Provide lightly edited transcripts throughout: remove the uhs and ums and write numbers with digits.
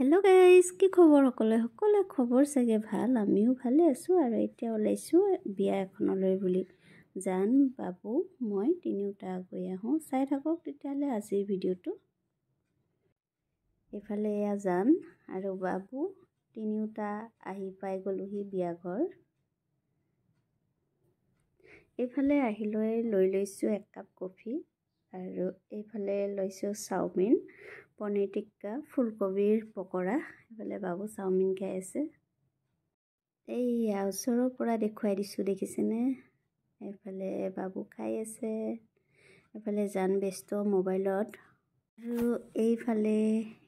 hello guys की खबर সকলে খবৰ চাগে ভাল আমিও ভালে আছো আৰু এতিয়া ওলাইছো বিয়া এখনলৈ বুলি জান বাবু মই তিনিওটা গৈ আহো চাই থাকক তেতিয়ালে আজিৰ ভিডিওটো এফালে এয়া জান আৰু বাবু তিনিওটা আহি পাই গলুহি বিয়া ঘৰ এফালে আহিলৈ লৈ লৈছো এক কাপ কফি আৰু এইফালে লৈছো চাওমিন পনীৰ টিক্কা ফুলকবিৰ পকৰা এফালে বাবু চাওমিন খাই আছে এই ওচৰৰ পৰা দেখুৱাই দিছো দেখিছেনে এফালে বাবু খাই আছে এফালে জান ব্যস্ত মোবাইলত আৰু এইফালে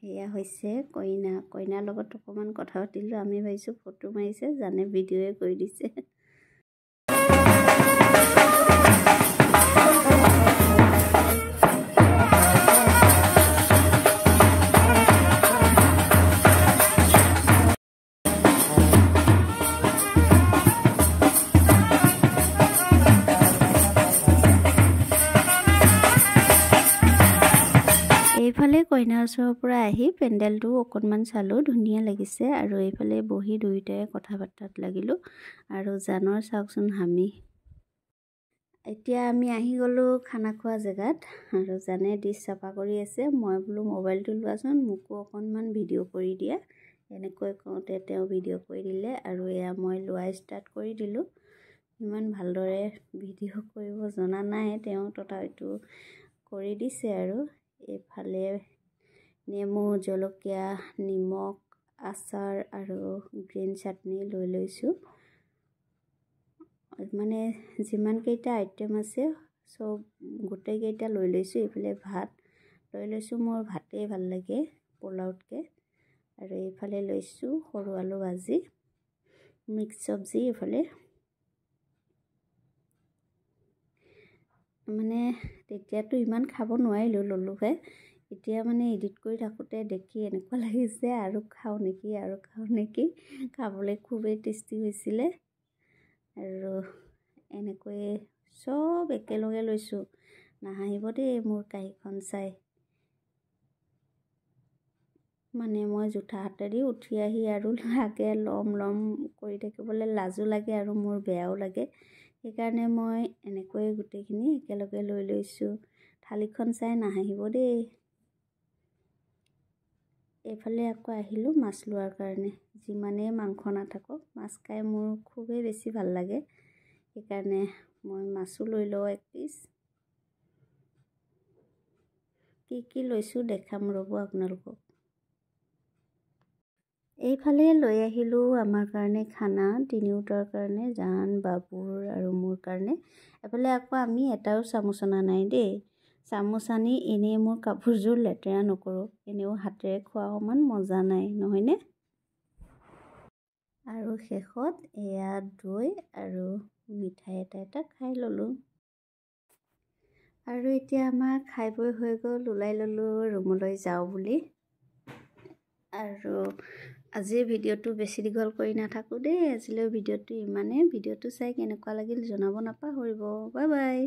এয়া হৈছে কইনাৰ লগত অকমান কথা পাতিলো আমি ভাইছো ফটো মাৰিছে জানে ভিডিঅ'য়ে কৰি দিছে এইফালে কইনাৰ ওচৰৰ পৰা আহি পেন্ডেলটো অকনমান চালো ধুনীয়া লাগিছে আৰু এইফালে বহি দুইটাই কথা বাৰ্তাত লাগিলো আৰু জানৰ চাওকচোন হামি এতিয়া আমি আহি গলো খানা খোৱা জেগাত আৰু জানে ডিশ চাফা কৰি আছে মই বলো মোবাইলটো লোৱাচোন মোকো অকনমান ভিডিঅ' কৰি দিয়া এনেকৈ কওঁতে তেওঁ ভিডিঅ' কৰি দিলে আৰু এয়া মই লোৱা ষ্টাৰ্ট কৰি দিলো ইমান ভালদৰে ভিডিঅ' কৰিব জনা নাই তেওঁ তথাপিতো কৰি দিছে আৰু এফালে নেমু জলকীয়া নিমখ আচাৰ আৰু গ্ৰীন চাটনি লৈ লৈছো মানে যিমান কেইটা আইটেম আছে সব গোটেই কেইটা লৈ লৈছো এফালে ভাত লৈ লৈছো মোৰ ভাতে ভাল লাগে পোলাওতকে আৰু এইফালে লৈছো সৰু আলু ভাজি মিক্স সবজি এফালে মানে তেতিয়াতো ইমান খাব নোৱাৰিলো ললুহে এতিয়া মানে এডিট কৰি থাকোতে দেখি এনেকুৱা লাগিছে আৰু খাও নেকি খাবলৈ খুবেই টেষ্টি হৈছিলে আৰু এনেকৈ সব একেলগে লৈছো নাহাহিব দেই মোৰ কাহিখন চাই মানে মই জুঠা হাতেদি উঠি আহি আৰু লাগে লম কৰি থাকিবলৈ লাজু লাগে আৰু মোৰ বেয়াও লাগে সেইকাৰণে মই এনেকৈ গুটেইখিনি একেলগে লৈ লৈছো থালিখন চাই নাহাহিব দেই এফালে আকৌ আহিলো মাছ লোৱাৰ কাৰণে যিমানে মাংস নাথাকক মাছ খাই মোৰ খুবেই বেছি ভাল লাগে সেইকাৰণে মই মাছো লৈ লও এক পিস কি লৈছো দেখাম ৰব আপোনালোকক এইফালে লৈ আহিলো আমাৰ কাৰণে খানা তিনিওটাৰ কাৰণে জান বাবুৰ আৰু মোৰ কাৰণে এফালে আকৌ আমি এটাও চামুচ আনা নাই দেই চামুচ আনি এনে মোৰ কাপোৰযোৰ লেতেৰা নকৰো এনেও হাতেৰে খোৱা সমান মজা নাই নহয়নে আৰু শেষত এয়া দৈ আৰু মিঠাই এটা খাই ললো আৰু এতিয়া আমাৰ খাই বৈ হৈ গ'ল ওলাই ললো ৰুমলৈ যাও বুলি আৰু আজিৰ ভিডিওটো বেছি দীঘল কৰি নাথাকো দেই আজিলৈ ভিডিওটো ইমানে ভিডিওটো চাই কেনেকুৱা লাগিল জনাব নাপাহৰিব বাই বাই